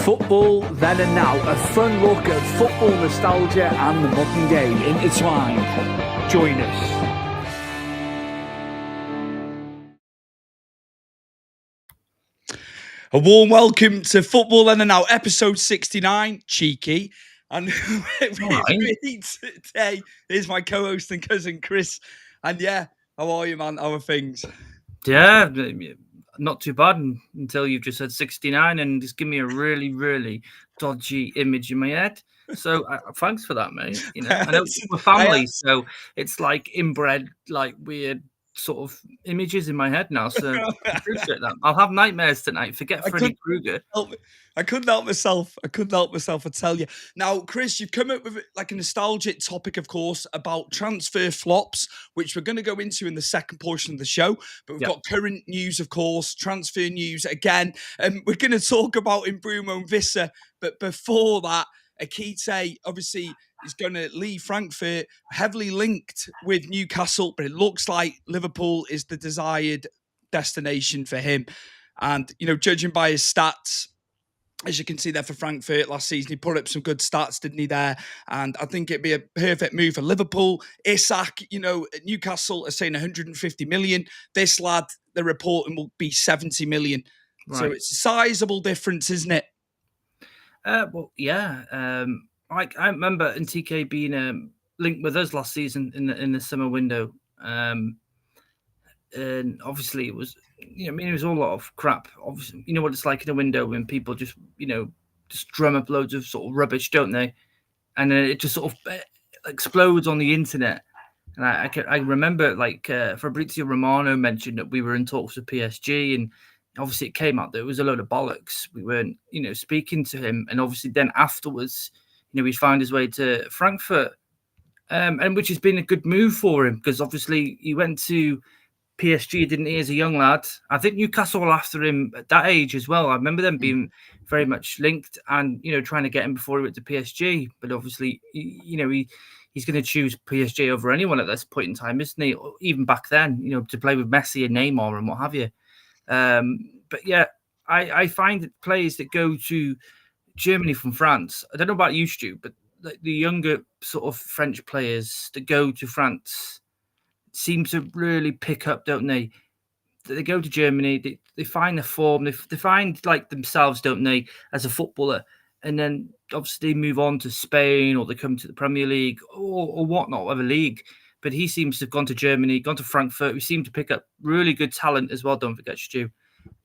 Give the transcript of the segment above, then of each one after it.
Football Then and Now, a fun look at football nostalgia and the modern game intertwined. Join us. A warm welcome to Football Then and Now, episode 69, cheeky. And with me today is my co-host and cousin Chris. And yeah, how are you, man? How are things? Yeah, not too bad until you've just said 69 and just give me a really, really dodgy image in my head. So thanks for that, mate. You know, I know we're family, so it's like inbred, like weird sort of images in my head now. So I appreciate that. I'll have nightmares tonight. Forget Freddy Krueger. I couldn't help myself. I tell you. Now, Chris, you've come up with like a nostalgic topic, of course, about transfer flops, which we're going to go into in the second portion of the show. But we've got current news, of course, transfer news again. And we're going to talk about Mbeumo and Visser. But before that, Akite, obviously, is going to leave Frankfurt, heavily linked with Newcastle, but it looks like Liverpool is the desired destination for him. And, you know, judging by his stats, as you can see there for Frankfurt last season, he put up some good stats, didn't he, there? And I think it'd be a perfect move for Liverpool. Isak, you know, Newcastle are saying 150 million. This lad, they're reporting, will be 70 million. Right. So it's a sizable difference, isn't it? Well, yeah. I remember NTK being linked with us last season in the summer window. And obviously it was, you know, I mean, it was all a lot of crap. Obviously, you know what it's like in a window when people just, you know, just drum up loads of sort of rubbish, don't they? And then it just sort of explodes on the internet. And I remember like Fabrizio Romano mentioned that we were in talks with PSG, and obviously it came out that it was a load of bollocks. We weren't, you know, speaking to him. And obviously then afterwards, you know, he'd found his way to Frankfurt, and which has been a good move for him because obviously he went to PSG, didn't he, as a young lad? I think Newcastle were after him at that age as well. I remember them being very much linked and, you know, trying to get him before he went to PSG. But obviously, you know, he's going to choose PSG over anyone at this point in time, isn't he? Even back then, you know, to play with Messi and Neymar and what have you. But yeah, I find that players that go to Germany from France, I don't know about you, Stu, but the younger sort of French players that go to France seem to really pick up, don't they? They go to Germany, they find the form, they find like themselves, don't they, as a footballer, and then obviously they move on to Spain or they come to the Premier League or whatnot, whatever league. But he seems to have gone to Germany, gone to Frankfurt. We seem to pick up really good talent as well, don't forget, Stu.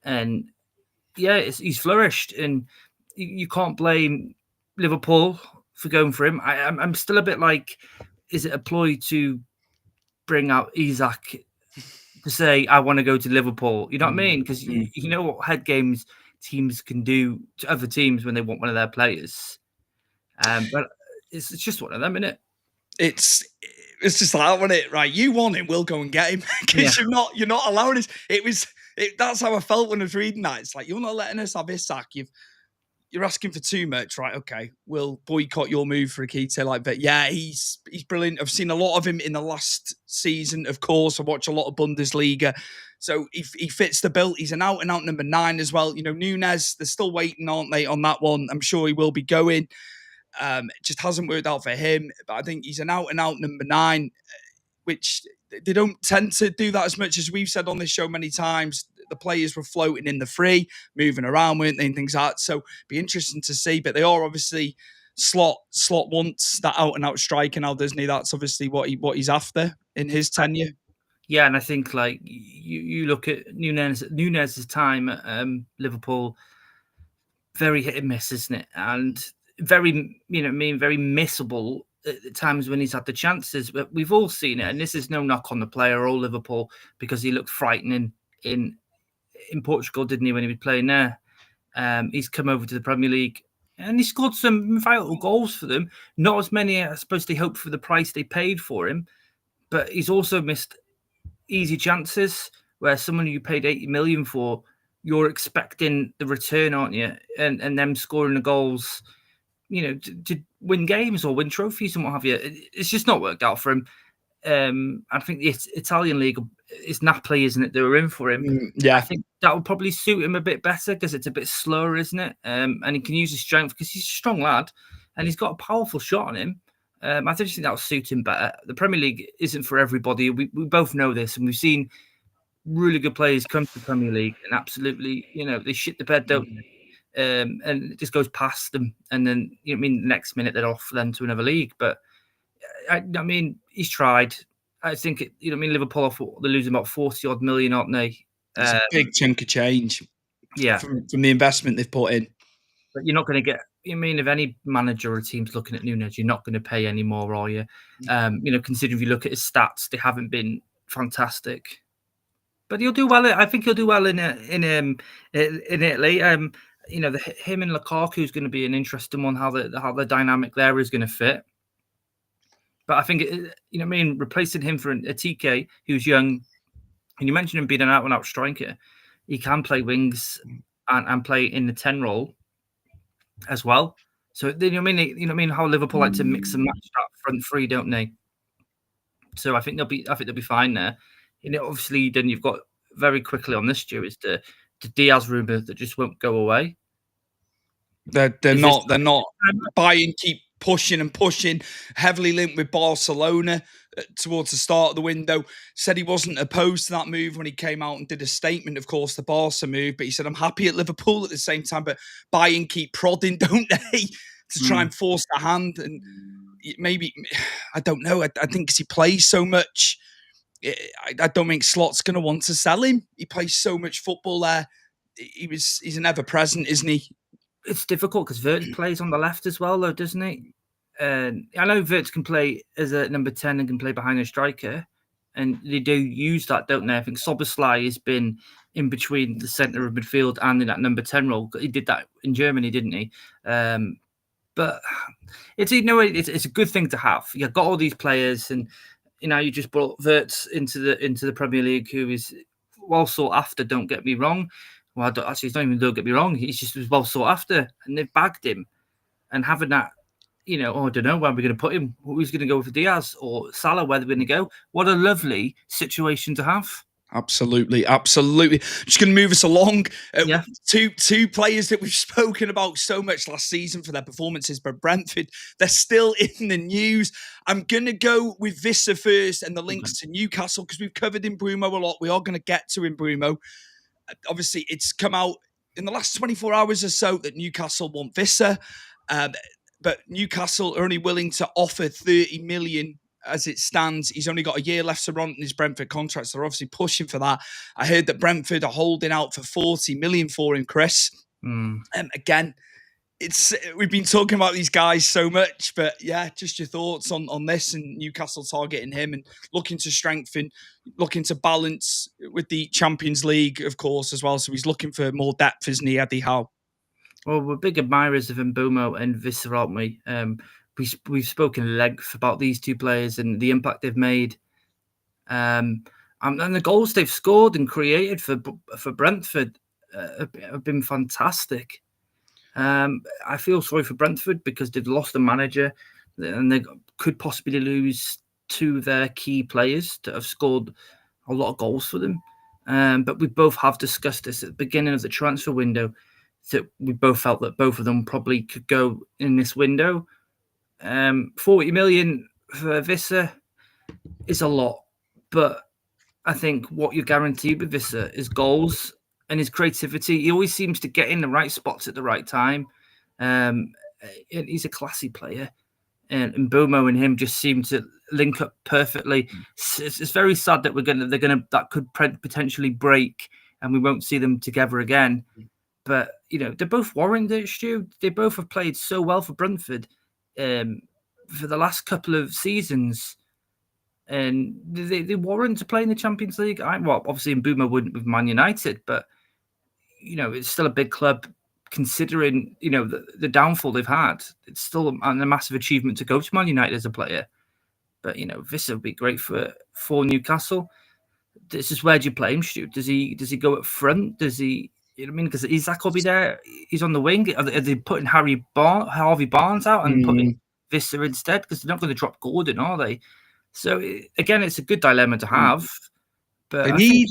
And yeah, he's flourished, and you can't blame Liverpool for going for him. I'm still a bit like, is it a ploy to bring out Isak to say, I want to go to Liverpool? You know what I mean? Because you know what head games teams can do to other teams when they want one of their players. But it's just one of them, isn't it? It's just like, wasn't it? Right, you want him, we'll go and get him because you're not allowing us. That's how I felt when I was reading that. It's like, you're not letting us have Isak. You're asking for too much, right? Okay, we'll boycott your move for Akite. Like, but yeah, he's brilliant. I've seen a lot of him in the last season. Of course, I watch a lot of Bundesliga, so he fits the bill. He's an out and out number 9 as well. You know, Nunes, they're still waiting, aren't they, on that one? I'm sure he will be going. It just hasn't worked out for him, but I think he's an out and out number 9, which they don't tend to do that as much as we've said on this show many times. The players were floating in the free, moving around, weren't they, and things like that. So it'd be interesting to see. But they are obviously Slot wants that out and out striker now, doesn't he? That's obviously what he's after in his tenure. Yeah, and I think like you look at Nunes' time at Liverpool, very hit and miss, isn't it? And very, you know, very missable at the times when he's had the chances. But we've all seen it, and this is no knock on the player or Liverpool because he looked frightening in Portugal, didn't he, when he was playing there? He's come over to the Premier League and he scored some vital goals for them. Not as many, I suppose, they hoped for the price they paid for him, but he's also missed easy chances where someone you paid 80 million for, you're expecting the return, aren't you? And them scoring the goals, you know, to win games or win trophies and what have you. It's just not worked out for him. I think the Italian league is Napoli, isn't it? They were in for him. Yeah, I think that would probably suit him a bit better because it's a bit slower, isn't it? And he can use his strength because he's a strong lad and he's got a powerful shot on him. I just think that will suit him better. The Premier League isn't for everybody. We both know this, and we've seen really good players come to the Premier League and absolutely, they shit the bed, don't they? And it just goes past them, and then the next minute they're off then to another league. But I mean, he's tried. I think Liverpool they're losing about 40 odd million, aren't they? It's a big chunk of change. Yeah, from the investment they've put in. But you're not going to get. If any manager or team's looking at Núñez, you're not going to pay any more, are you? Considering if you look at his stats, they haven't been fantastic. But he'll do well. I think he'll do well in Italy. Him and Lukaku is going to be an interesting one. How the dynamic there is going to fit. But I think replacing him for a TK who's young, and you mentioned him being an out-and-out striker, he can play wings and play in the 10 role as well. So how Liverpool like to mix and match that front three, don't they? So I think they'll be fine there. Obviously, then you've got very quickly on this, Stu, is the Diaz rumor that just won't go away. They're not buying, keep pushing and pushing. Heavily linked with Barcelona towards the start of the window. Said he wasn't opposed to that move when he came out and did a statement, of course, the Barca move. But he said, I'm happy at Liverpool at the same time. But Bayern keep prodding, don't they, to try and force the hand. And maybe, I don't know. I think because he plays so much, I don't think Slot's going to want to sell him. He plays so much football there. He's an ever-present, isn't he? It's difficult because Wirtz plays on the left as well, though, doesn't he? I know Wirtz can play as a number 10 and can play behind a striker, and they do use that, don't they? I think Szoboszlai has been in between the centre of midfield and in that number 10 role. He did that in Germany, didn't he? But it's a good thing to have. You've got all these players, and you just brought Wirtz into the Premier League, who is well sought after. Don't get me wrong. Well, he's not even, don't get me wrong. He's just well sought after, and they've bagged him. And having that, I don't know where we're going to put him. Who's going to go for Diaz or Salah? Where they're going to go? What a lovely situation to have. Absolutely. Just going to move us along. Two players that we've spoken about so much last season for their performances, but Brentford, they're still in the news. I'm going to go with Vissa first and the links to Newcastle because we've covered Mbeumo a lot. We are going to get to Mbeumo. Obviously, it's come out in the last 24 hours or so that Newcastle want Vissa, but Newcastle are only willing to offer 30 million as it stands. He's only got a year left to run in his Brentford contract, so they're obviously pushing for that. I heard that Brentford are holding out for 40 million for him, Chris. Again, we've been talking about these guys so much, but yeah, just your thoughts on this and Newcastle targeting him and looking to strengthen, looking to balance with the Champions League, of course, as well. So he's looking for more depth, isn't he, Eddie Howe? Well, we're big admirers of Mbeumo and Vissa, aren't we? We've spoken at length about these two players and the impact they've made, and the goals they've scored and created for Brentford have been fantastic. I feel sorry for Brentford because they've lost a manager and they could possibly lose two of their key players that have scored a lot of goals for them. But we both have discussed this at the beginning of the transfer window, that we both felt that both of them probably could go in this window. 40 million for Vissa is a lot, but I think what you're guaranteed with Vissa is goals and his creativity. He always seems to get in the right spots at the right time. He's a classy player, and Mbeumo and him just seem to link up perfectly. It's very sad that that could potentially break, and we won't see them together again. But they're both warranted, Stu. They both have played so well for Brentford for the last couple of seasons, and they warrant to play in the Champions League. Obviously Mbeumo wouldn't with Man United, but it's still a big club considering the downfall they've had. It's still a massive achievement to go to Man United as a player. But Vissa would be great for Newcastle. This is, where do you play him, Stu? Does he go up front? Does he? Because Isak will be there. He's on the wing. Are they putting Harvey Barnes out and putting Vissa instead? Because they're not going to drop Gordon, are they? So again, it's a good dilemma to have. But They I need,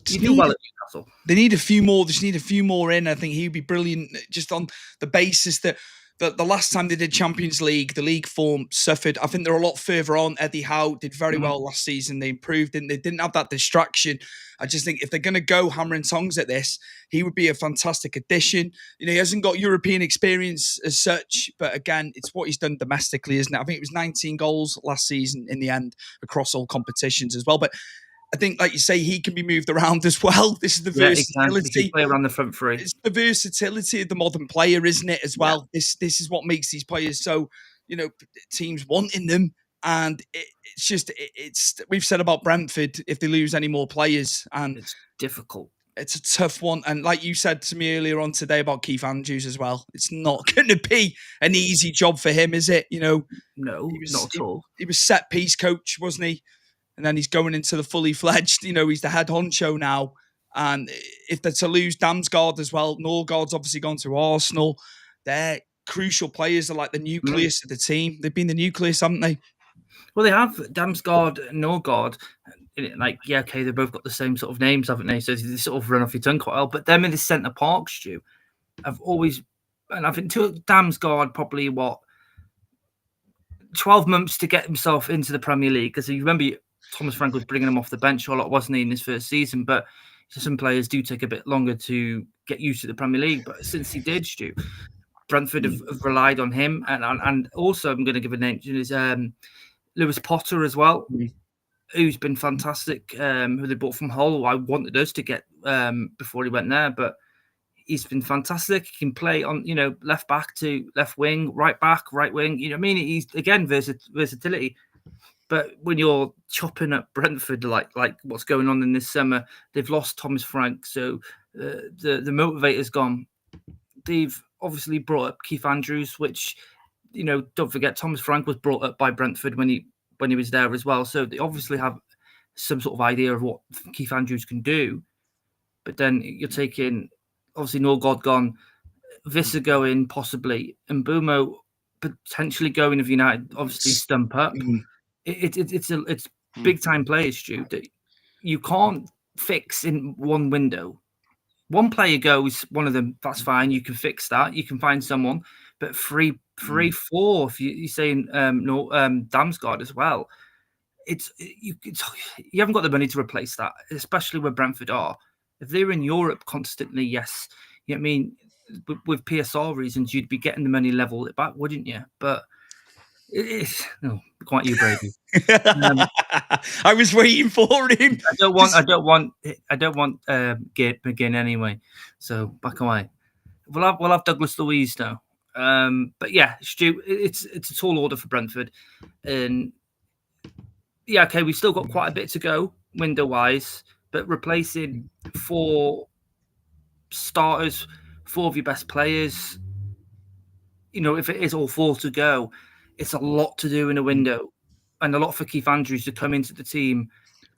think you do well at Newcastle. They need a few more. They just need a few more in. I think he'd be brilliant just on the basis that the last time they did Champions League, the league form suffered. I think they're a lot further on. Eddie Howe did very well last season. They improved and they didn't have that distraction. I just think if they're going to go hammer and tongs at this, he would be a fantastic addition. You know, he hasn't got European experience as such, but again, it's what he's done domestically, isn't it? I think it was 19 goals last season in the end across all competitions as well. But I think, like you say, he can be moved around as well. This is the versatility. He can play around the front three. It's the versatility of the modern player, isn't it, as well? Yeah. This is what makes these players so, you know, teams wanting them. And it's we've said about Brentford, if they lose any more players. And it's difficult. It's a tough one. And like you said to me earlier on today about Keith Andrews as well, it's not going to be an easy job for him, is it? You know, no, not at all. He was set piece coach, wasn't he? And then he's going into the fully fledged, you know, he's the head honcho now. And if they're to lose Damsgaard as well, Norgaard's obviously gone to Arsenal. They're crucial players. They're like the nucleus of the team. They've been the nucleus, haven't they? Well, they have Damsgaard and Norgaard. Like, yeah, okay, they've both got the same sort of names, haven't they? So they sort of run off your tongue quite well. But them in the centre park, Stu, I've always, and I think to Damsgaard probably 12 months to get himself into the Premier League. Because you remember Thomas Frank was bringing him off the bench a lot, wasn't he, in his first season? But some players do take a bit longer to get used to the Premier League. But since he did, Stu, Brentford have relied on him. And also, I'm going to give a name, is Lewis Potter as well, who's been fantastic, who they bought from Hull, who I wanted us to get before he went there. But he's been fantastic. He can play on, you know, left back to left wing, right back, right wing. You know what I mean? He's, again, versatility. But when you're chopping up Brentford, like what's going on in this summer, they've lost Thomas Frank, so the motivator's gone. They've obviously brought up Keith Andrews, which, you know, don't forget Thomas Frank was brought up by Brentford when he was there as well. So they obviously have some sort of idea of what Keith Andrews can do. But then you're taking obviously Norgaard gone, Visser going possibly, and Mbumo potentially going if United obviously stump up. It's big time players, Stu, that you can't fix in one window. One player goes, one of them, that's fine. You can fix that. You can find someone, but three, four. If you're saying Damsgaard as well, you haven't got the money to replace that, especially where Brentford are. If they're in Europe constantly, yes, you know what I mean. With PSR reasons, you'd be getting the money level it back, wouldn't you? But it's quite you, Brady. I was waiting for him. I don't want McGinn anyway. So back away. We'll have Douglas Luiz now. But yeah, Stu, it's a tall order for Brentford, and yeah, okay, we've still got quite a bit to go window wise, but replacing 4 starters, 4 of your best players, you know, if it is all 4 to go, it's a lot to do in a window, and a lot for Keith Andrews to come into the team,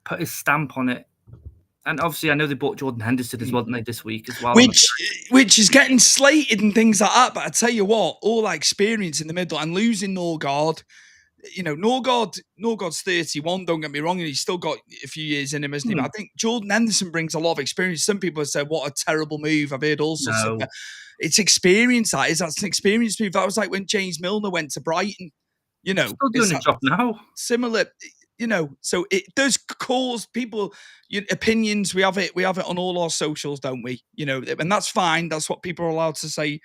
put his stamp on it. And obviously, I know they bought Jordan Henderson as well, didn't they, this week as well? Which is getting slated and things like that. But I tell you what, all that experience in the middle and losing Norgaard, you know, Norgaard's 31, don't get me wrong, and he's still got a few years in him, hasn't he? But I think Jordan Henderson brings a lot of experience. Some people have said, what a terrible move. I've heard all sorts of it's experience, that's an experience move. That was like when James Milner went to Brighton, you know. Still doing a job now. Similar, you know, so it does cause people opinions. We have it on all our socials, don't we? You know, and that's fine. That's what people are allowed to say,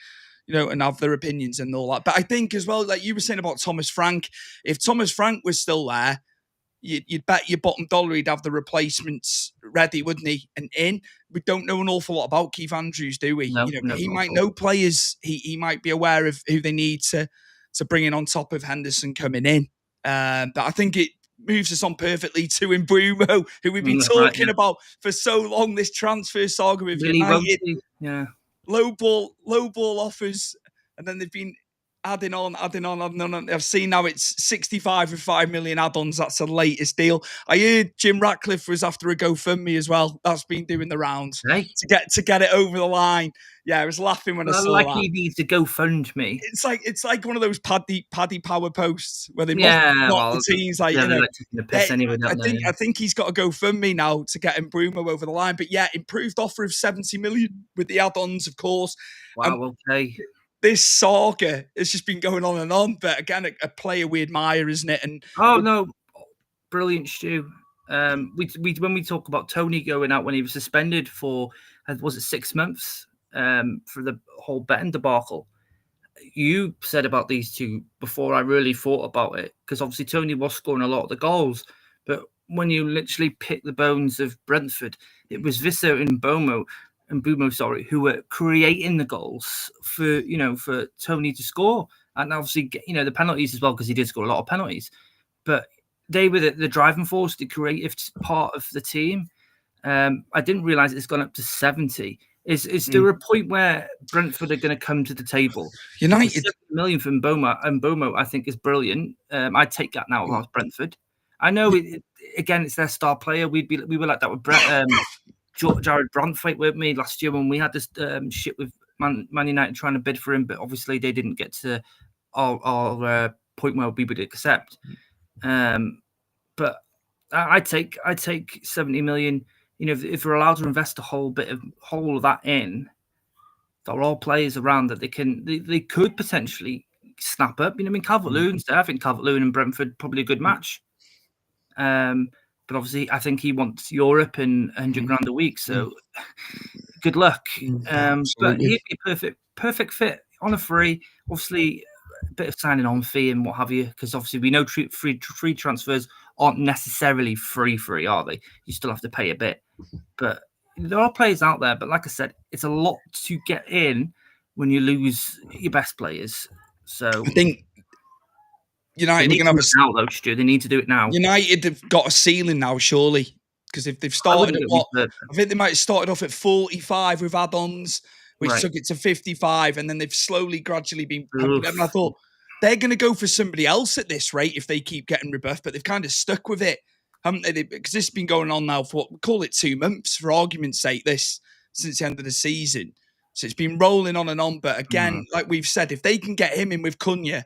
you know, and have their opinions and all that. But I think as well, like you were saying about Thomas Frank, if Thomas Frank was still there, you'd bet your bottom dollar he'd have the replacements ready, wouldn't he? And we don't know an awful lot about Keith Andrews, do we? No, he might know players. He might be aware of who they need to bring in on top of Henderson coming in. But I think it moves us on perfectly to Mbumo, who we've been talking about for so long. This transfer saga with really United, low ball offers, and then they've been adding on. I've seen now it's 65 with 5 million add-ons. That's the latest deal. I heard Jim Ratcliffe was after a GoFundMe as well. That's been doing the rounds to get it over the line. Yeah, I was laughing when I saw that. He needs to GoFundMe. It's like one of those Paddy Power posts where they mock the teams. Like, the piss anyway, I think he's got to GoFundMe now to get Mbeumo over the line. But yeah, improved offer of 70 million with the add-ons, of course. Wow, okay. This saga has just been going on and on. But again, a player we admire, isn't it? And no, brilliant, Stu. When we talk about Tony going out when he was suspended for, was it 6 months for the whole betting debacle? You said about these two before I really thought about it, because obviously Tony was scoring a lot of the goals, but when you literally pick the bones of Brentford, it was Visser and Mbeumo, who were creating the goals for Tony to score, and obviously the penalties as well, because he did score a lot of penalties. But they were the driving force, the creative part of the team. I didn't realize it's gone up to 70. Is there a point where Brentford are going to come to the table? United 70 million from Mbeumo, I think, is brilliant. I'd take that now if I was Brentford. I know again, it's their star player. We were like that with Jared Branthwaite with me last year when we had this shit with Man United trying to bid for him, but obviously they didn't get to our point where we would accept. But I take 70 million. If we're allowed to invest a whole of that in, there are all players around that they could potentially snap up. Calvert-Lewin's there. I think Calvert-Lewin and Brentford probably a good match. But obviously, I think he wants Europe and 100 grand a week. So good luck. But he'd be a perfect fit on a free. Obviously, a bit of signing on fee and what have you, because obviously we know free transfers aren't necessarily free, are they? You still have to pay a bit. But there are players out there. But like I said, it's a lot to get in when you lose your best players. So I think United are going to have now, though, Stu. They need to do it now. United have got a ceiling now, surely, because if they've started I think they might have started off at 45 with add-ons, which took it to 55, and then they've slowly, gradually been pumping up. And I thought they're going to go for somebody else at this rate if they keep getting rebuffed, but they've kind of stuck with it, haven't they? Because this has been going on now for, call it 2 months, for argument's sake, since the end of the season. So it's been rolling on and on. But again, like we've said, if they can get him in with Cunha,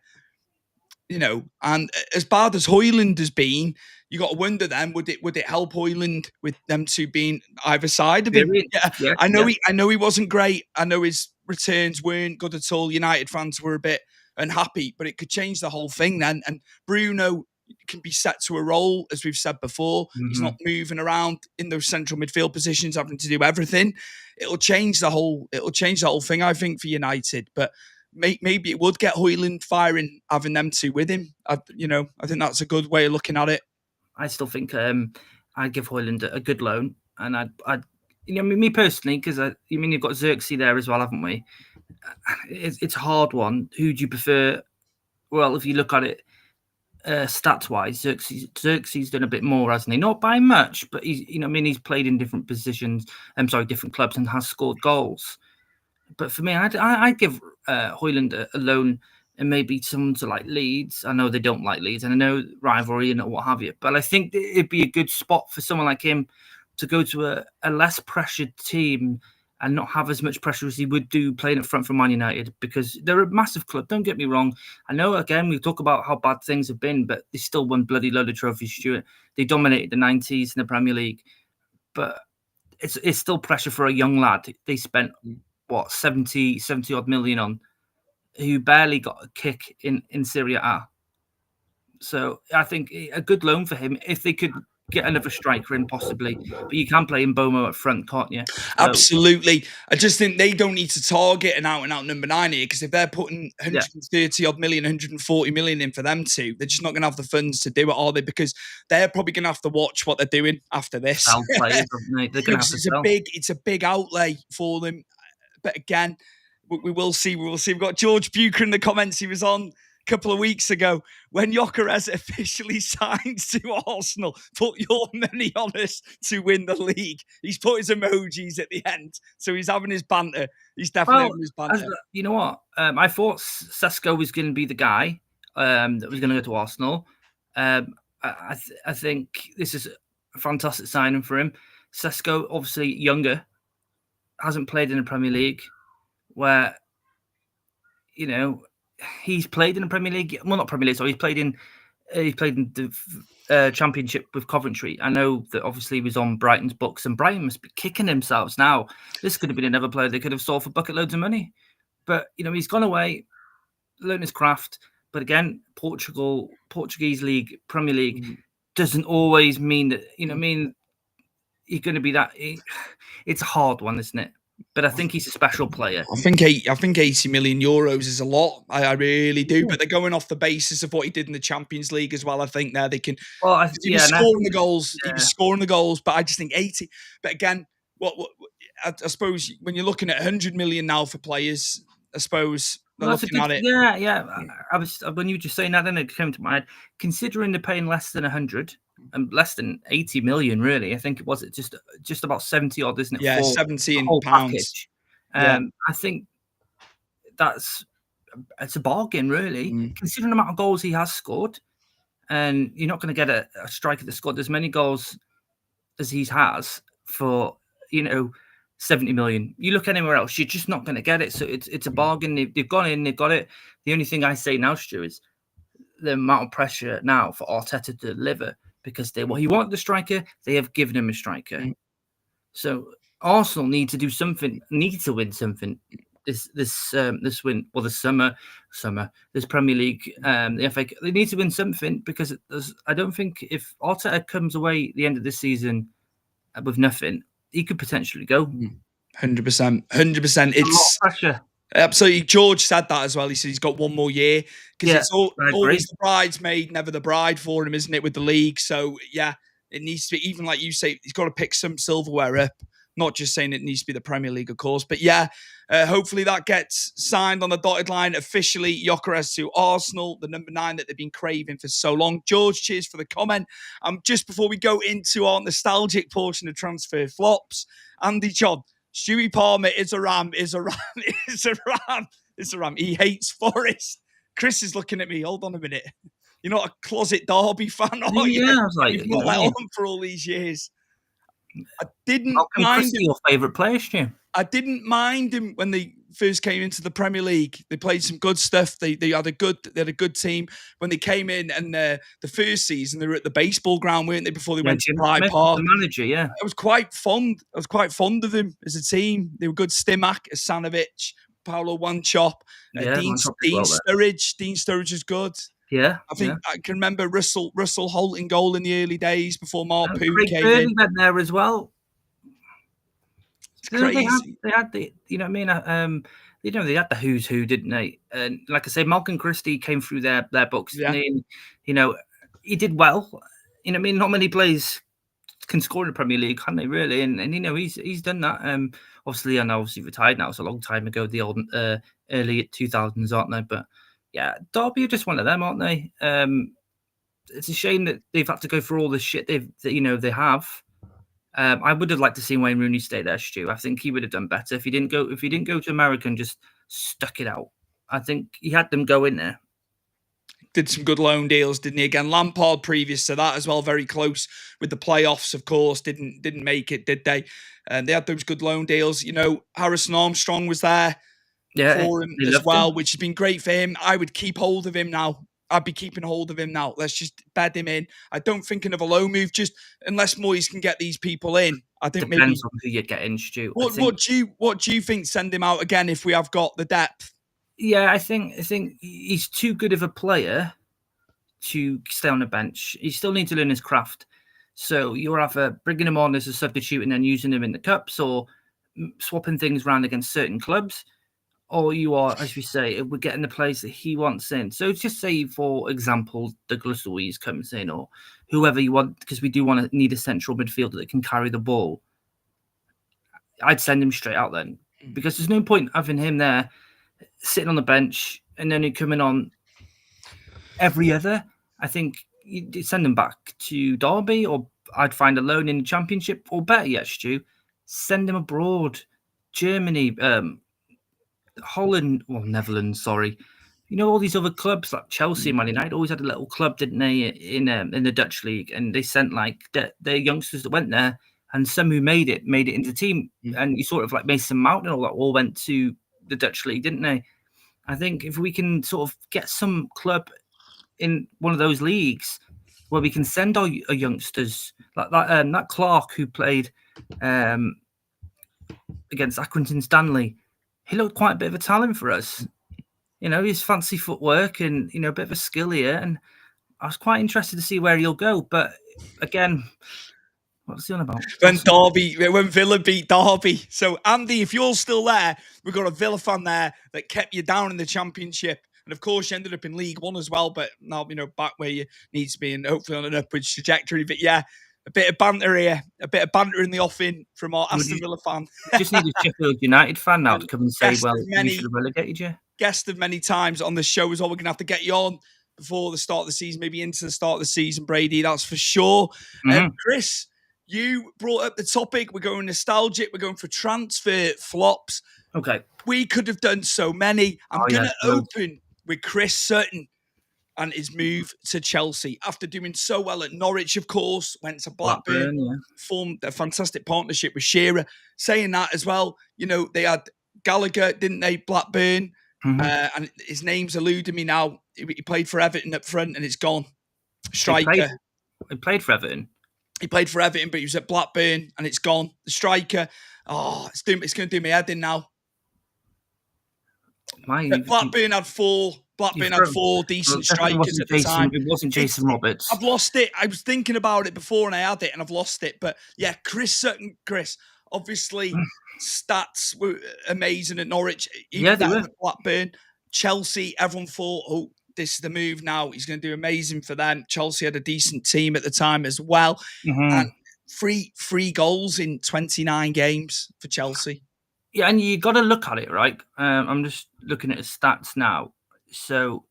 and as bad as Højlund has been, you got to wonder then, would it help Højlund with them two being either side of him? Yeah. I know he wasn't great. I know his returns weren't good at all. United fans were a bit unhappy, but it could change the whole thing then. And Bruno can be set to a role, as we've said before. He's not moving around in those central midfield positions, having to do everything. It'll change the whole thing, I think, for United. But maybe it would get Højlund firing, having them two with him. I think that's a good way of looking at it. I still think I'd give Højlund a good loan, and I'd me personally, because you've got Xerxes there as well, haven't we? It's a hard one. Who do you prefer? Well, if you look at it stats wise, Xerxes done a bit more, hasn't he? Not by much, but he's played in different positions. Different clubs, and has scored goals. But for me, I'd give Højlund a loan, and maybe someone to like Leeds. I know they don't like Leeds, and I know rivalry and what have you. But I think it'd be a good spot for someone like him to go to a less pressured team and not have as much pressure as he would do playing up front for Man United, because they're a massive club. Don't get me wrong. I know, again, we talk about how bad things have been, but they still won bloody load of trophies, Stuart. They dominated the 90s in the Premier League. But it's still pressure for a young lad. They spent 70 odd million on, who barely got a kick in Serie A. So I think a good loan for him, if they could get another striker in possibly, but you can play Mbeumo up front, can't you? So, absolutely. I just think they don't need to target an out and out number 9 here, because if they're putting 130 odd million, 140 million in for them two, they're just not going to have the funds to do it, are they? Because they're probably going to have to watch what they're doing after this. Players, they're going to have to sell. It's a big outlay for them. But again, we will see. We've got George Bucher in the comments. He was on couple of weeks ago when Gyökeres officially signs to Arsenal. Put your money on us to win the league. He's put his emojis at the end, so he's having his banter. He's definitely having his banter. You know what? I thought Sesko was going to be the guy that was going to go to Arsenal. I think this is a fantastic signing for him. Sesko, obviously younger, hasn't played in the Premier League, where he's played in the Premier League. Well, not Premier League. So he's played in the Championship with Coventry. I know that obviously he was on Brighton's books, and Brighton must be kicking themselves now. This could have been another player they could have sold for bucket loads of money. But he's gone away, learned his craft. But again, Portuguese League, Premier League doesn't always mean that you're going to be that. It's a hard one, isn't it? But I think he's a special player. I think 80 million euros is a lot. I really do. But they're going off the basis of what he did in the Champions League as well. I think there they can. Well, he was scoring the goals. Yeah. He was scoring the goals. But I just think 80. But again, what I suppose when you're looking at 100 million now for players, I suppose they're looking at it. Yeah. I was when you were just saying that, then it came to my head. Considering they're paying less than 100. And less than 80 million, really. I think it was just about 70 odd, isn't it? Yeah, 70 pounds. I think it's a bargain, really, considering the amount of goals he has scored. And you're not going to get a striker that scored as many goals as he has for 70 million. You look anywhere else, you're just not going to get it. So it's a bargain. They've gone in, they've got it. The only thing I say now, Stu, is the amount of pressure now for Arteta to deliver. Because he wanted the striker, they have given him a striker. So Arsenal need to do something, need to win something this win or this summer, this Premier League, the FA. They need to win something because I don't think if Arteta comes away at the end of this season with nothing, he could potentially go. 100%. It's a lot of pressure. Absolutely. George said that as well. He said he's got one more year because it's always the bridesmaid, never the bride for him, isn't it, with the league? So, yeah, it needs to be, even like you say, he's got to pick some silverware up. Not just saying it needs to be the Premier League, of course. But, yeah, hopefully that gets signed on the dotted line officially. Gyökeres to Arsenal, the number 9 that they've been craving for so long. George, cheers for the comment. Just before we go into our nostalgic portion of transfer flops, Andy John, Stuie Palmer is a ram. He hates Forest. Chris is looking at me. Hold on a minute. You're not a closet Derby fan, are you? Yeah, I was like, you've not let on for all these years. I didn't mind him. Your favourite player, Stu? I didn't mind him when they first came into the Premier League. They played some good stuff. They had a good team when they came in, and the first season they were at the baseball ground, weren't they? Before they went to Pride Park. The manager, yeah. I was quite fond of him as a team. They were good. Stimac, Asanovic, Paulo Wanchop, Dean Sturridge. Dean Sturridge is good. Yeah, I think I can remember Russell Holt in goal in the early days before Mark Poo came in. Went there as well. It's crazy. They had the, you know what I mean? They had the who's who, didn't they? And like I say, Malcolm Christie came through their books. Yeah. And, he did well. You know what I mean? Not many players can score in the Premier League, can they, really? And he's done that. Obviously, I know obviously retired now. It's a long time ago, the old early 2000s, aren't they? But yeah, Derby are just one of them, aren't they? It's a shame that they've had to go through all the shit they have. I would have liked to see Wayne Rooney stay there, Stu. I think he would have done better if he didn't go to America and just stuck it out. I think he had them go in there. Did some good loan deals, didn't he? Again, Lampard previous to that as well, very close with the playoffs, of course. Didn't make it, did they? And they had those good loan deals. Harrison Armstrong was there for him as well, which has been great for him. I would keep hold of him now. I'd be keeping hold of him now. Let's just bed him in. I don't think another loan move, just unless Moyes can get these people in. I think depends on who you get in, Stu. What do you think? Send him out again if we have got the depth. Yeah, I think he's too good of a player to stay on the bench. He still needs to learn his craft. So you're either bringing him on as a substitute and then using him in the cups, or swapping things around against certain clubs, or you are, as we say, we're getting the players that he wants in. So just say, for example, Douglas Luiz comes in, or whoever you want, because we do need a central midfielder that can carry the ball. I'd send him straight out then, because there's no point having him there sitting on the bench and then he coming on every other. I think you send them back to Derby, or I'd find a loan in the Championship, or better yet, Stu, send them abroad. Germany, Holland, well, Netherlands, sorry. You know, all these other clubs like Chelsea and Man United always had a little club, didn't they, in the Dutch league? And they sent like their youngsters that went there, and some who made it into the team. And you sort of like Mason Mount and all that all went to the Dutch league, didn't they? I think if we can sort of get some club in one of those leagues where we can send our youngsters, like that Clark who played against Accrington Stanley, he looked quite a bit of a talent for us. You know, his fancy footwork and, you know, a bit of a skill here. And I was quite interested to see where he'll go. But again, what's he on about? When Villa beat Derby. So, Andy, if you're still there, we've got a Villa fan there that kept you down in the Championship. And of course, you ended up in League One as well, but now, you know, back where you need to be and hopefully on an upwards trajectory. But yeah, a bit of banter here, a bit of banter in the offing from our Aston Villa fan. Just need a Sheffield United fan now to come and say, well, we should have relegated you. Guest of many times on the show as well. We're going to have to get you on before the start of the season, maybe into the start of the season, Brady, that's for sure. Chris, you brought up the topic. We're going nostalgic. We're going for transfer flops. Okay. We could have done so many. I'm going to open with Chris Sutton and his move to Chelsea. After doing so well at Norwich, of course, went to Blackburn, formed a fantastic partnership with Shearer. Saying that as well, you know, they had Gallagher, didn't they, Blackburn? And his name's eluding me now. He played for Everton up front and it's gone. Striker. He played for Everton? He played for Everton, but he was at Blackburn and it's gone. The striker. Oh, it's going to do my head in now. Blackburn had four decent strikers at the time. It wasn't Jason Roberts. I've lost it. I was thinking about it before and I had it and I've lost it. But yeah, Chris Sutton, obviously stats were amazing at Norwich. Yeah, they were. At Blackburn. Chelsea, everyone thought, oh, this is the move now. He's going to do amazing for them. Chelsea had a decent team at the time as well. And three goals in 29 games for Chelsea. Yeah, and you got to look at it, right? I'm just looking at his stats now. So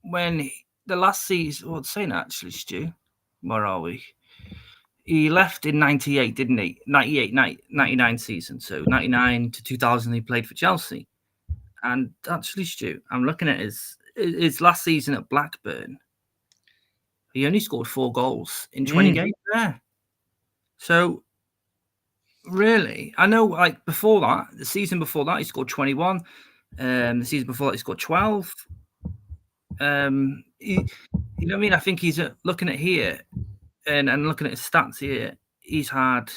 when the last season, what's saying actually, Stu? Where are we? He left in 98, didn't he? 99 season. So 99 to 2000, he played for Chelsea. And actually, Stu, I'm looking at his last season at Blackburn. He only scored 4 goals in 20 games there. So really, I know, like before that, the season before that, he scored 21. The season before that, he scored 12. You know what I mean? I think he's looking at here and looking at his stats here. He's had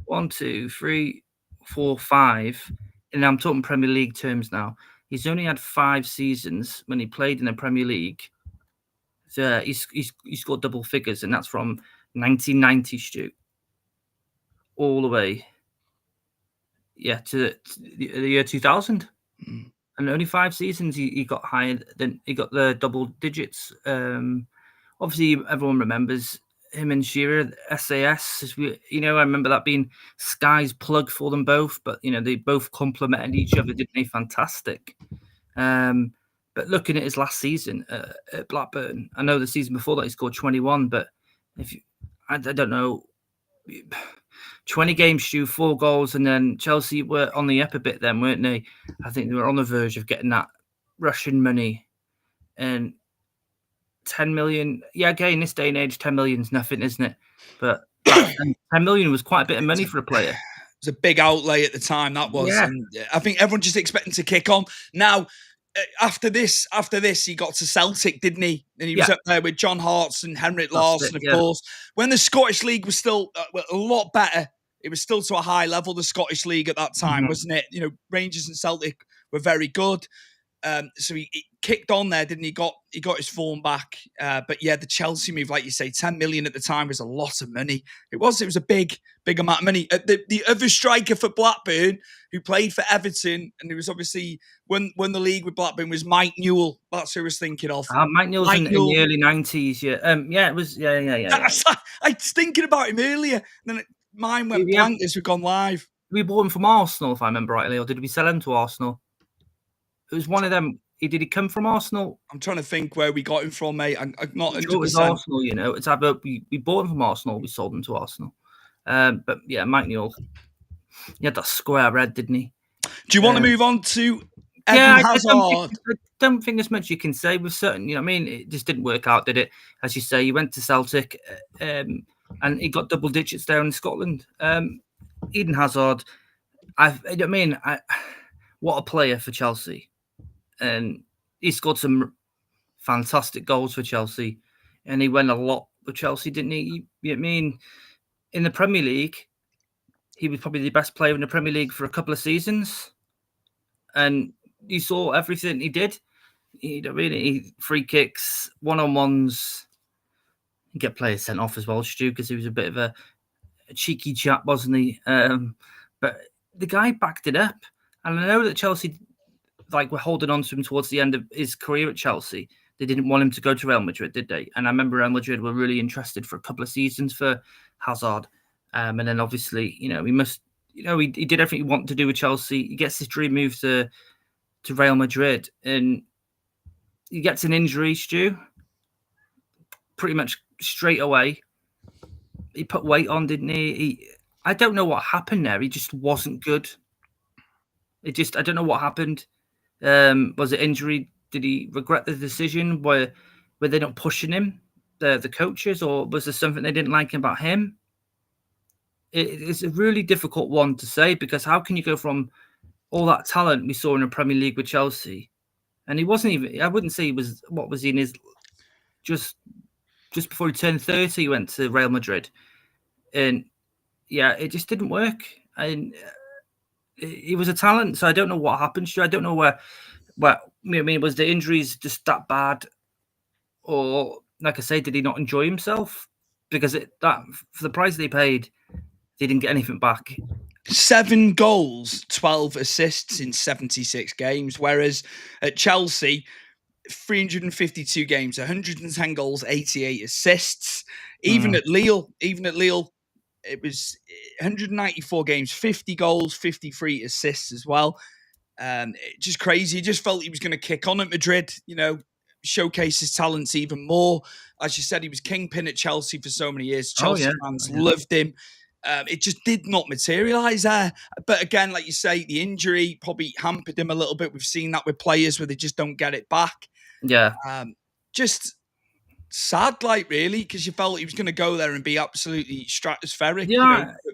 1, 2, 3, 4, 5, and I'm talking Premier League terms now. He's only had 5 seasons when he played in the Premier League. So he's scored double figures, and that's from 1990, Stu, all the way, to the year 2000. And only 5 seasons he got higher than he got the double digits. Obviously, everyone remembers him and Shearer, SAS. I remember that being Sky's plug for them both. But they both complemented each other, didn't they? Fantastic. But looking at his last season at Blackburn, I know the season before that he scored 21. But I don't know. 20 games, Stu, 4 goals, and then Chelsea were on the up a bit then, weren't they? I think they were on the verge of getting that Russian money. And 10 million, again, this day and age, 10 million is nothing, isn't it? But 10 million was quite a bit of money for a player. It was a big outlay at the time, that was. Yeah. And I think everyone's just expecting to kick on. Now, after this, he got to Celtic, didn't he? And he was up there with John Hartson and Henrik Larsson, of course. When the Scottish League was still a lot better, it was still to a high level, the Scottish League at that time, wasn't it? Rangers and Celtic were very good. So he kicked on there, didn't he? He got his form back. But yeah, the Chelsea move, like you say, 10 million at the time was a lot of money. It was a big amount of money. The other striker for Blackburn, who played for Everton, and who was obviously won the league with Blackburn, was Mike Newell. That's who I was thinking of. Mike Newell's in the early 90s, yeah. It was, yeah. I was thinking about him earlier, and then mine went blank as we've gone live. We bought him from Arsenal, if I remember rightly, or did we sell him to Arsenal? It was one of them. Did he come from Arsenal? I'm trying to think where we got him from, mate. I'm not 100%. It was Arsenal, you know. It's either we bought him from Arsenal, we sold him to Arsenal. But yeah, Mike Newell, he had that square head, didn't he? Do you want to move on to Eden Yeah, Hazard? I don't think there's much you can say with certain. You know, what I mean, it just didn't work out, did it? As you say, he went to Celtic, and he got double digits there in Scotland. Eden Hazard, what a player for Chelsea, and he scored some fantastic goals for Chelsea, and he went a lot with Chelsea, didn't he? You know what I mean, in the Premier League, he was probably the best player in the Premier League for a couple of seasons, and you saw everything he did. Free kicks, one-on-ones. He get players sent off as well, Stu, because he was a bit of a cheeky chap, wasn't he? But the guy backed it up, and I know that Chelsea were holding on to him towards the end of his career at Chelsea. They didn't want him to go to Real Madrid, did they? And I remember Real Madrid were really interested for a couple of seasons for Hazard, and then obviously, he did everything he wanted to do with Chelsea. He gets his dream move to Real Madrid, and he gets an injury, Stu, pretty much straight away. He put weight on, didn't he? I don't know what happened there. He just wasn't good. I don't know what happened. Was it injury? Did he regret the decision? Were they not pushing him, the coaches, or was there something they didn't like about him? It's a really difficult one to say, because how can you go from all that talent we saw in the Premier League with Chelsea, and he wasn't even, I wouldn't say he was, what was he in his, just before he turned 30, he went to Real Madrid, and yeah, it just didn't work, and he was a talent, so I don't know what happened to you. I don't know where was the injuries just that bad, or like I say, did he not enjoy himself? Because for the price they paid, they didn't get anything back. 7 goals, 12 assists in 76 games, whereas at Chelsea, 352 games, 110 goals, 88 assists. Even at Lille, it was 194 games, 50 goals, 53 assists as well. Just crazy. He just felt he was going to kick on at Madrid, showcase his talents even more. As you said, he was kingpin at Chelsea for so many years. Chelsea fans loved him. It just did not materialise there. But again, like you say, the injury probably hampered him a little bit. We've seen that with players where they just don't get it back. Yeah. Just sad, really, because you felt he was going to go there and be absolutely stratospheric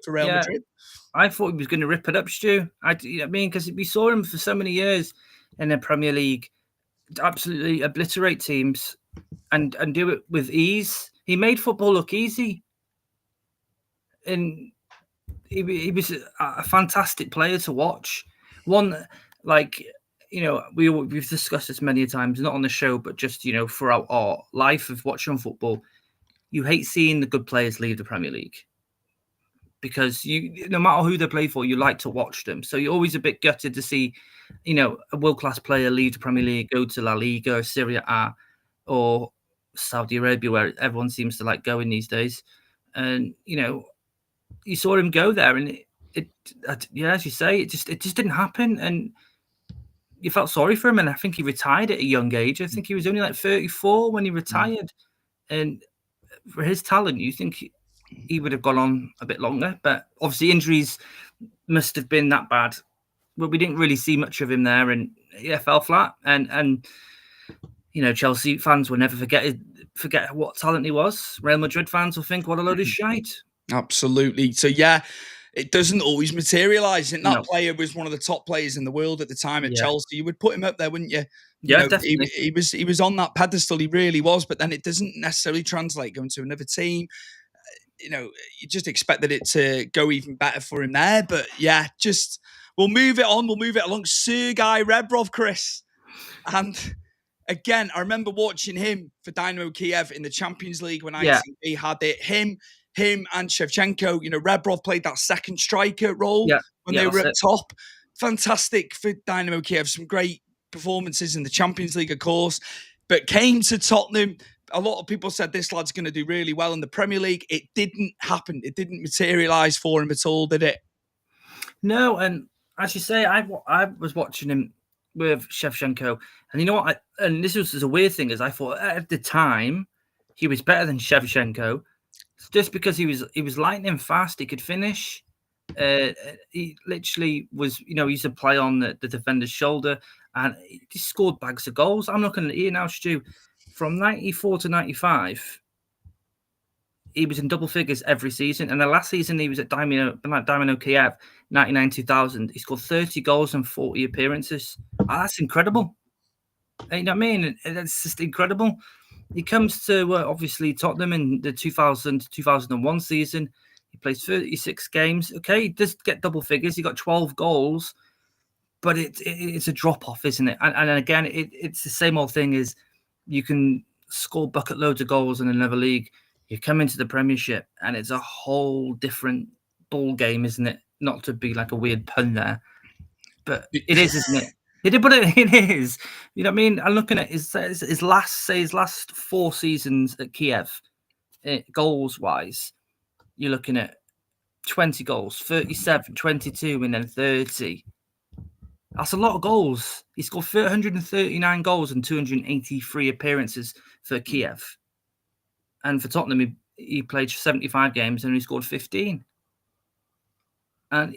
for Real Madrid. I thought he was going to rip it up, Stu. Because we saw him for so many years in the Premier League absolutely obliterate teams and do it with ease. He made football look easy. And he was a fantastic player to watch. One, we've discussed this many times, not on the show, but just, throughout our life of watching football. You hate seeing the good players leave the Premier League, because no matter who they play for, you like to watch them. So you're always a bit gutted to see, a world-class player leave the Premier League, go to La Liga or Serie A or Saudi Arabia, where everyone seems to like going these days. And, you saw him go there, and as you say, it just didn't happen, and you felt sorry for him. And I think he retired at a young age. I think he was only 34 when he retired, and for his talent, you think he would have gone on a bit longer. But obviously, injuries must have been that bad. But we didn't really see much of him there, and fell flat. And Chelsea fans will never forget what talent he was. Real Madrid fans will think, what a load of shite. Absolutely. So, it doesn't always materialise. And that player was one of the top players in the world at the time at Chelsea. You would put him up there, wouldn't you? Definitely. He was on that pedestal. He really was. But then it doesn't necessarily translate going to another team. You just expected it to go even better for him there. But we'll move it on. We'll move it along. Sergei Rebrov, Chris. And again, I remember watching him for Dynamo Kiev in the Champions League when ITV had it. Him and Shevchenko, Rebrov played that second striker role when they were up top. Fantastic for Dynamo Kiev. Some great performances in the Champions League, of course. But came to Tottenham. A lot of people said this lad's going to do really well in the Premier League. It didn't happen. It didn't materialise for him at all, did it? No, and as you say, I was watching him with Shevchenko. And you know what? And this was a weird thing, is I thought at the time he was better than Shevchenko, just because he was lightning fast. He could finish. He literally was, he used to play on the defender's shoulder, and he scored bags of goals. I'm looking at here now, Stu. From 94 to 95, he was in double figures every season. And the last season he was at Dynamo Kiev, 99-2000. He scored 30 goals and 40 appearances. That's incredible. You know what I mean? It's just incredible. He comes to obviously Tottenham in the 2000-2001 season. He plays 36 games. Okay, he does get double figures. He got 12 goals, but it's a drop-off, isn't it? And again, it's the same old thing, is you can score bucket loads of goals in another league. You come into the Premiership, and it's a whole different ball game, isn't it? Not to be like a weird pun there, but it is, isn't it? But it is. You know what I mean? I'm looking at his last 4 seasons at Kiev, goals-wise. You're looking at 20 goals, 37, 22, and then 30. That's a lot of goals. He scored 139 goals and 283 appearances for Kiev. And for Tottenham, he played 75 games and he scored 15. And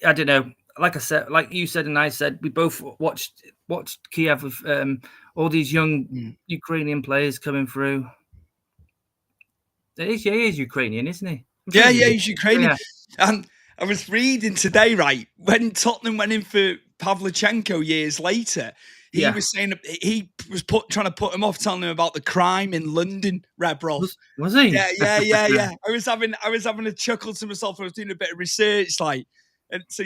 I don't know. Like I said, like you said and I said, we both watched Kiev with all these young Ukrainian players coming through. He is Ukrainian, isn't he? Yeah, he's Ukrainian. Yeah. And I was reading today, right, when Tottenham went in for Pavlyuchenko years later, he was saying he was trying to put him off, telling him about the crime in London, Rebrov. Was he? Yeah. I was having a chuckle to myself. I was doing a bit of research, and so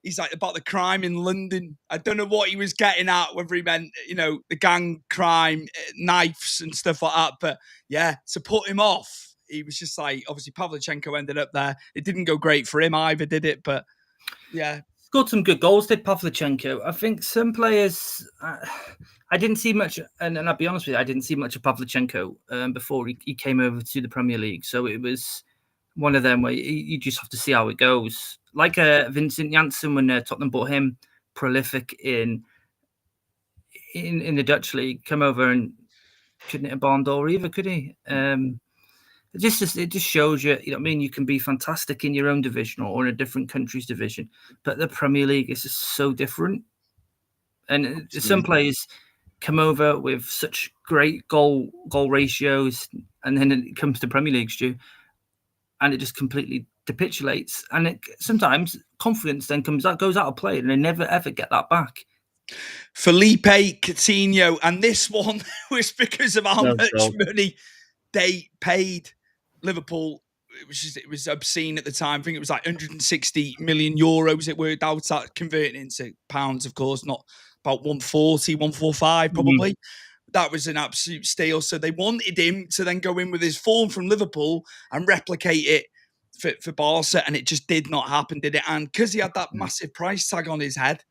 he's like, about the crime in London. I don't know what he was getting at, whether he meant, the gang crime, knives and stuff like that. But to put him off, he was just like, obviously Pavlyuchenko ended up there. It didn't go great for him either, did it? But scored some good goals, did Pavlyuchenko. I think some players, I didn't see much, and I'll be honest with you, I didn't see much of Pavlyuchenko before he came over to the Premier League. So it was one of them where you just have to see how it goes. Like Vincent Janssen, when Tottenham bought him, prolific in the Dutch league, come over and couldn't hit a barn door either, could he? It just shows you, you know what I mean? You can be fantastic in your own division or in a different country's division, but the Premier League is just so different. And absolutely. Some players come over with such great goal ratios, and then it comes to Premier League, Stu, and it just completely capitulates. And sometimes confidence then goes out of play, and they never ever get that back. Felipe Coutinho, and this one was because of how much money they paid Liverpool. It was obscene at the time. I think it was like 160 million euros it worked out at, converting into pounds, of course, not about 140, 145 probably. Mm-hmm. That was an absolute steal. So they wanted him to then go in with his form from Liverpool and replicate it for Barca, and it just did not happen, did it? And because he had that massive price tag on his head,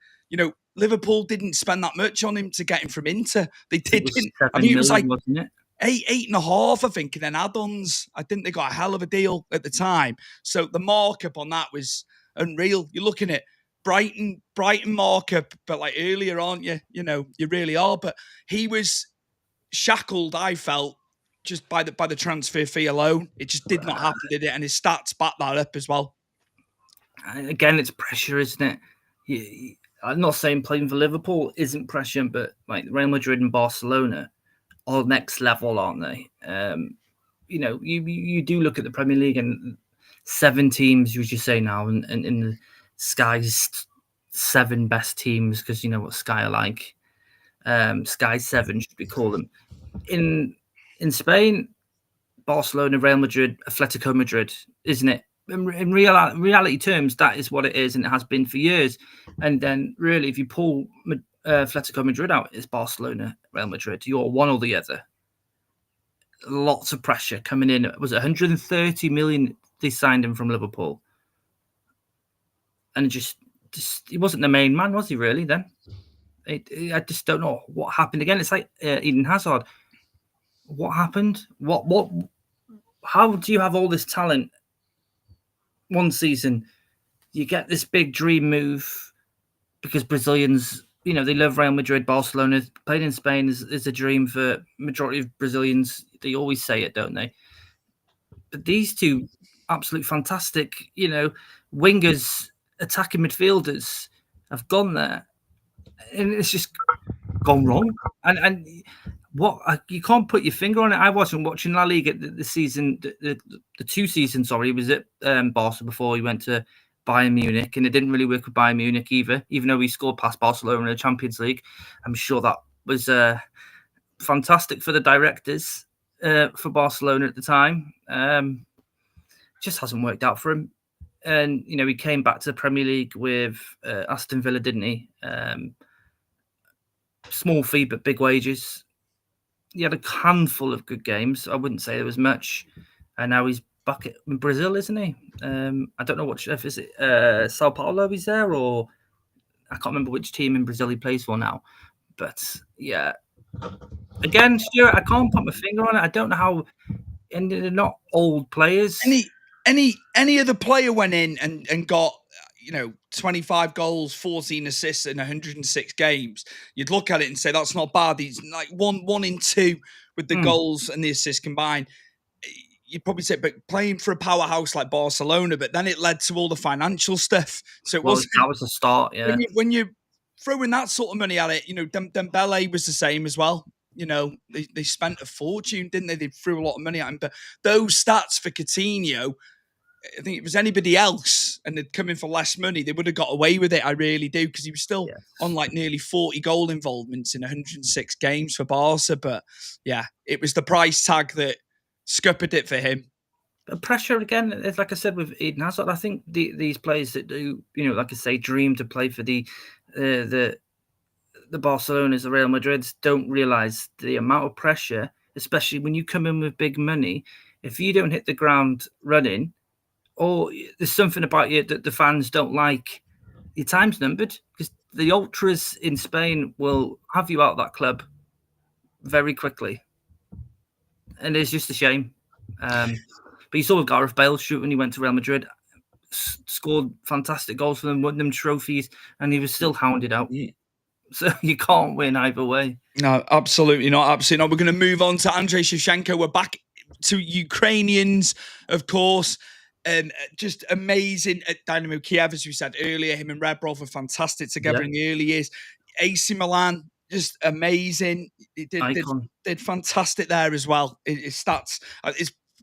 Liverpool didn't spend that much on him to get him from Inter. They didn't. I mean, it was like, wasn't it? 8.5, I think, and then add-ons. I think they got a hell of a deal at the time. So the markup on that was unreal. You're looking at Brighton markup, but like earlier, aren't you? You really are. But he was shackled, I felt, just by the transfer fee alone. It just did not happen, did it? And his stats back that up as well. Again, it's pressure, isn't it? I'm not saying playing for Liverpool isn't pressure, but like Real Madrid and Barcelona are next level, aren't they? You do look at the Premier League and 7 teams, you say now, and in the Sky's 7 best teams, because you know what Sky are like. Sky 7 should we call them. In Spain, Barcelona, Real Madrid, Atletico Madrid, isn't it? In reality terms, that is what it is, and it has been for years. And then really, if you pull Atletico Madrid out, it's Barcelona, Real Madrid. You're one or the other. Lots of pressure coming in. Was it 130 million they signed him from Liverpool? And just he wasn't the main man, was he really then? I just don't know what happened again. It's like Eden Hazard. What happened? How do you have all this talent one season? You get this big dream move because Brazilians they love Real Madrid, Barcelona. Playing in Spain is a dream for majority of Brazilians. They always say it, don't they? But these two absolute fantastic, wingers, attacking midfielders have gone there, and it's just gone wrong. And what you can't put your finger on it. I wasn't watching La Liga the season, the 2 seasons. Sorry, he was at Barca before he went to Bayern Munich, and it didn't really work with Bayern Munich either. Even though he scored past Barcelona in the Champions League, I'm sure that was fantastic for the directors for Barcelona at the time. Just hasn't worked out for him. And he came back to the Premier League with Aston Villa, didn't he? Small fee but big wages. He had a handful of good games. I wouldn't say there was much. And now he's back in Brazil, isn't he? I don't know what chef is it. Sao Paulo he's there, or I can't remember which team in Brazil he plays for now. But yeah, again, Stuart, I can't put my finger on it. I don't know how. And they're not old players. Any other player went in and got 25 goals, 14 assists in 106 games, you'd look at it and say that's not bad. He's like one in two with the goals and the assists combined. You'd probably say, but playing for a powerhouse like Barcelona, but then it led to all the financial stuff. So that was the start. Yeah, when you throwing that sort of money at it, Dembele was the same as well. They spent a fortune, didn't they? They threw a lot of money at him. But those stats for Coutinho, I think it was anybody else and they'd come in for less money, they would have got away with it. I really do, because he was still on like nearly 40 goal involvements in 106 games for Barca. But yeah, it was the price tag that scuppered it for him. But pressure again, it's like I said with Eden Hazard. I think these players that do, like I say, dream to play for the Barcelonas, the Real Madrids, don't realise the amount of pressure, especially when you come in with big money. If you don't hit the ground running, or there's something about you that the fans don't like, your time's numbered, because the ultras in Spain will have you out of that club very quickly. And it's just a shame. But you saw with Gareth Bale when he went to Real Madrid, scored fantastic goals for them, won them trophies, and he was still hounded out. So you can't win either way. No, absolutely not. Absolutely not. We're going to move on to Andrei Shevchenko. We're back to Ukrainians, of course. Just amazing at Dynamo Kiev, as we said earlier. Him and Rebrov were fantastic together in the early years. AC Milan, just amazing. He did fantastic there as well. His stats,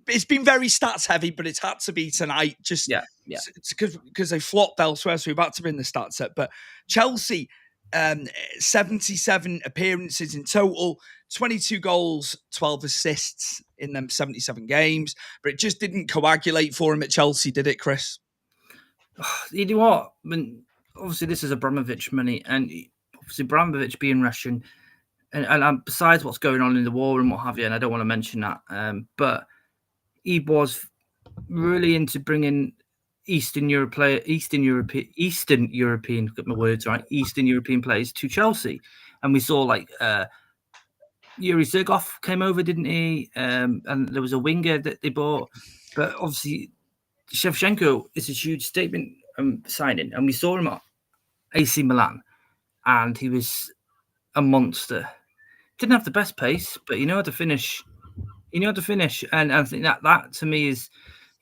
it's been very stats heavy, but it's had to be tonight. Just because they flopped elsewhere, so we've had to bring the stats set. But Chelsea, 77 appearances in total, 22 goals, 12 assists in them 77 games, but it just didn't coagulate for him at Chelsea, did it, Chris? You know what? Obviously, this is Abramovich money, and obviously Abramovich being Russian, and besides what's going on in the war and what have you, and I don't want to mention that, but he was really into bringing Eastern European, get my words right, Eastern European players to Chelsea. And we saw like Yuri Zergov came over, didn't he? And there was a winger that they bought. But obviously, Shevchenko is a huge statement signing. And we saw him at AC Milan, and he was a monster. Didn't have the best pace, but he knew how to finish. And I think that to me is,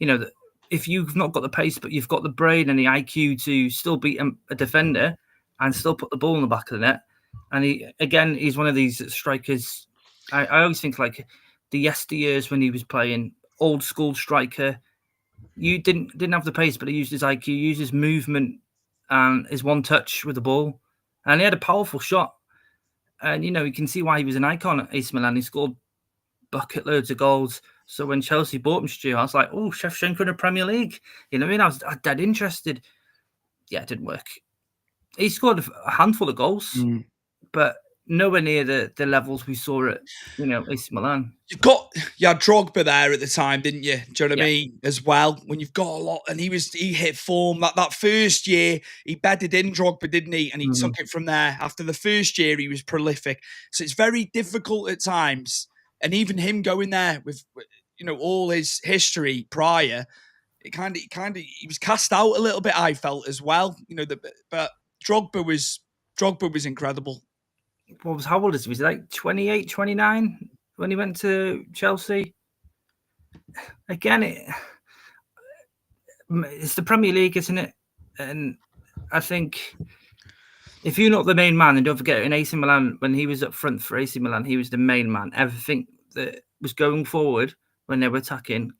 that if you've not got the pace, but you've got the brain and the IQ to still beat a defender and still put the ball in the back of the net. And he's one of these strikers. I always think like the yesteryears when he was playing, old school striker. You didn't have the pace, but he used his IQ, used his movement and his one touch with the ball. And he had a powerful shot. And, you can see why he was an icon at AC Milan. He scored bucket loads of goals. So when Chelsea bought him, Stuart, I was like, oh, Shevchenko in the Premier League. You know what I mean? I was dead interested. Yeah, it didn't work. He scored a handful of goals, but nowhere near the levels we saw at, AC Milan. You had Drogba there at the time, didn't you? Do you know what I mean? As well, when you've got a lot, and he hit form. That first year, he bedded in Drogba, didn't he? And he took it from there. After the first year, he was prolific. So it's very difficult at times. And even him going there with all his history prior, it kind of he was cast out a little bit. I felt as well, but Drogba was Drogba was incredible. How old is he? Was he like 28, 29 when he went to Chelsea? Again, it's the Premier League, isn't it? And I think if you're not the main man, and don't forget, in AC Milan, when he was up front for AC Milan, he was the main man. Everything that was going forward when they were attacking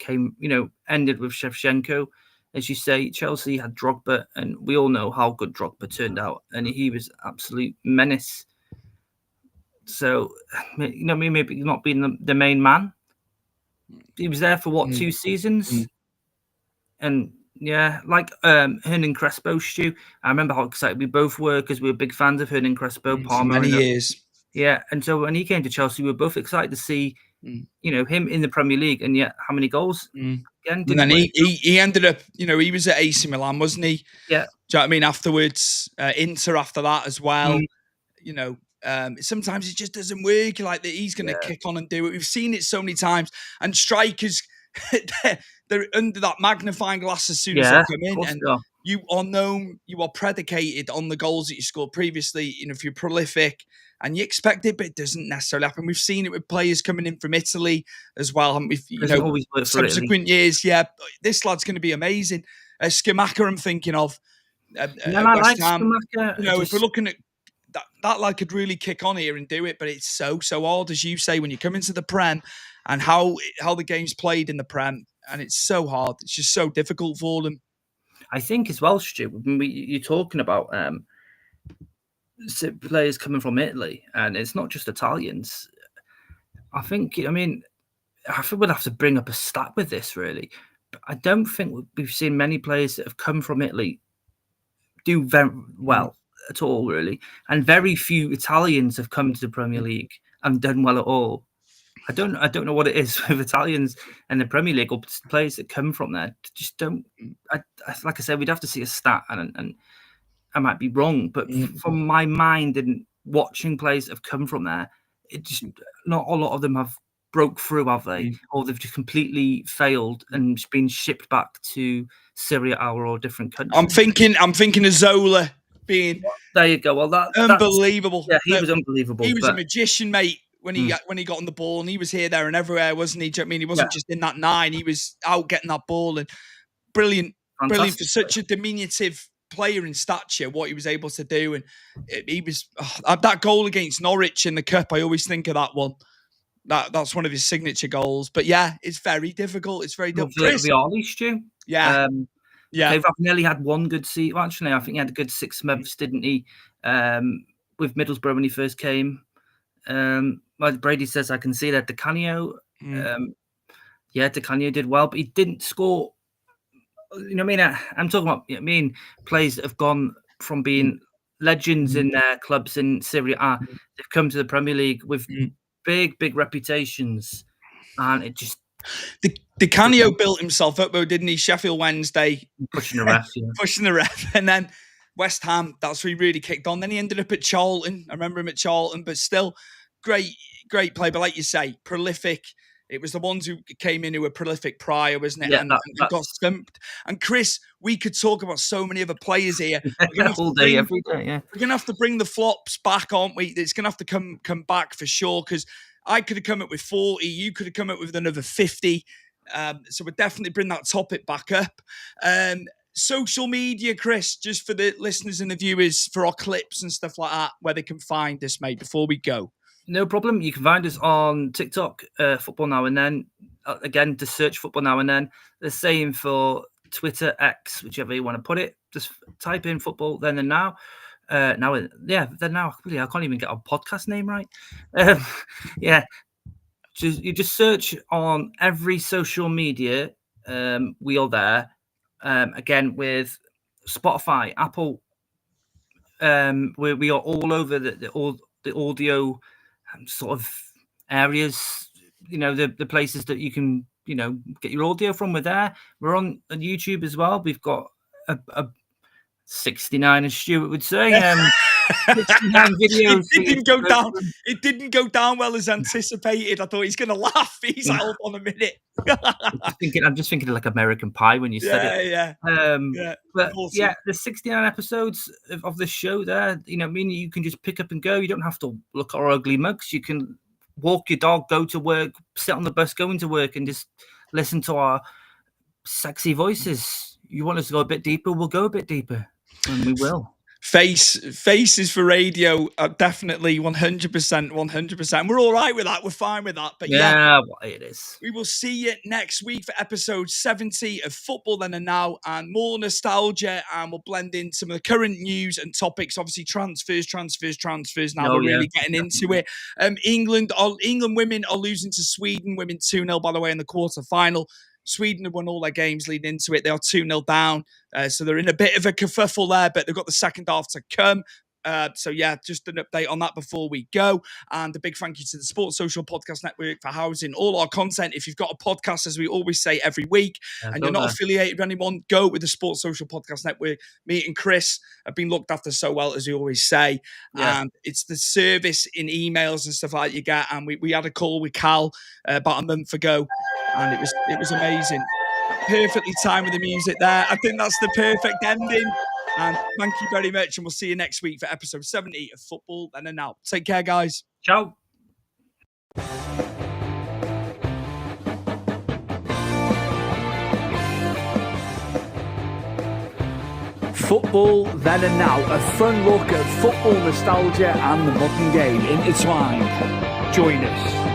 ended with Shevchenko. As you say, Chelsea had Drogba, and we all know how good Drogba turned out, and he was absolute menace. So, maybe not being the main man. He was there for what, 2 seasons? And yeah, like Hernan Crespo, Stu. I remember how excited we both were because we were big fans of Hernan Crespo. For many years. Yeah, and so when he came to Chelsea, we were both excited to see, him in the Premier League, and yet how many goals? Again, and then he ended up, he was at AC Milan, wasn't he? Yeah. Do you know what I mean? Afterwards, Inter after that as well. Sometimes it just doesn't work. Like that, he's going to kick on and do it. We've seen it so many times, and strikers. They're under that magnifying glass as soon as they come in, and you are known, you are predicated on the goals that you scored previously. If you're prolific and you expect it, but it doesn't necessarily happen. We've seen it with players coming in from Italy as well. And we've, subsequent years, this lad's going to be amazing. Scamacca, I'm thinking of. I like Scamacca. If we're looking at that lad could really kick on here and do it, but it's so hard, as you say, when you come into the Prem and how the game's played in the Prem, and it's so hard. It's just so difficult for them. I think as well, Stu, you're talking about players coming from Italy, and it's not just Italians. I think we'd have to bring up a stat with this, really. But I don't think we've seen many players that have come from Italy do very well at all, really. And very few Italians have come to the Premier League and done well at all. I don't know what it is with Italians and the Premier League or players that come from there. Just don't. Like I said, we'd have to see a stat, and I might be wrong, but from my mind and watching players that have come from there, it just not a lot of them have broke through, have they? Or they've just completely failed and been shipped back to Syria or different countries. I'm thinking of Zola being. There you go. Well, that's unbelievable. Yeah, he was unbelievable. He was a magician, mate. When he got on the ball, and he was here, there, and everywhere, wasn't he? Do you know what I mean? He wasn't just in that 9; he was out getting that ball, and brilliant for such a diminutive player in stature. What he was able to do, and he was that goal against Norwich in the cup. I always think of that one. That's one of his signature goals. But yeah, it's very difficult. It's very difficult. Vialli, Stu. Yeah. Nearly had one good season. Well, actually, I think he had a good 6 months, didn't he? With Middlesbrough when he first came. Brady says I can see that Di Canio. Di Canio did well, but he didn't score. You know what I mean? I'm talking about players that have gone from being legends in their clubs in Serie A. They've come to the Premier League with big reputations, and it just. Di Canio built himself up, though, didn't he? Sheffield Wednesday. Pushing the ref. And then West Ham, that's where he really kicked on. Then he ended up at Charlton. I remember him at Charlton, but still great play. But like you say, prolific. It was the ones who came in who were prolific prior, wasn't it? Yeah, and got stumped. And Chris, we could talk about so many other players here. All day, every day, yeah. We're going to have to bring the flops back, aren't we? It's going to have to come back for sure, because I could have come up with 40. You could have come up with another 50. So we'll definitely bring that topic back up. Social media, Chris, just for the listeners and the viewers, for our clips and stuff like that, where they can find us, mate, before we go. No problem. You can find us on TikTok, Football Now and Then. Again, to search Football Now and Then. The same for Twitter, X, whichever you want to put it. Just type in Football Then and Now. Then Now. I can't even get our podcast name right. You just search on every social media. We are there. Again, with Spotify, Apple. We are all over the audio sort of areas, the places that you can, get your audio from. We're there. We're on YouTube as well. We've got a 69, as Stuart would say. 69 videos. It didn't go down well as anticipated. I thought he's going to laugh. He's like, hold on a minute. I'm just thinking of like American Pie when you said it. Yeah. But awesome. yeah, there's 69 episodes of the show there. You know, I mean, you can just pick up and go. You don't have to look at our ugly mugs. You can walk your dog, go to work, sit on the bus going to work, and just listen to our sexy voices. You want us to go a bit deeper, we'll go a bit deeper, and we will. Faces for radio are definitely 100%. We're all right with that. We're fine with that. But yeah, well, it is. We will see you next week for episode 70 of Football Then and Now, and more nostalgia, and we'll blend in some of the current news and topics. Obviously, transfers. Now we're really getting into it. England women are losing to Sweden. Women 2-0, by the way, in the quarter-final. Sweden have won all their games leading into it. They are 2-0 down. So they're in a bit of a kerfuffle there, but they've got the second half to come. So yeah, just an update on that before we go. And a big thank you to the Sports Social Podcast Network for housing all our content. If you've got a podcast, as we always say every week, and you're not affiliated with anyone, go with the Sports Social Podcast Network. Me and Chris have been looked after so well, as we always say. Yeah. And it's the service in emails and stuff like you get. And we had a call with Cal about a month ago, and it was amazing. Perfectly timed with the music there. I think that's the perfect ending. And thank you very much. And we'll see you next week for episode 70 of Football Then and Now. Take care, guys. Ciao. Football Then and Now, a fun look at football nostalgia and the modern game intertwined. Join us.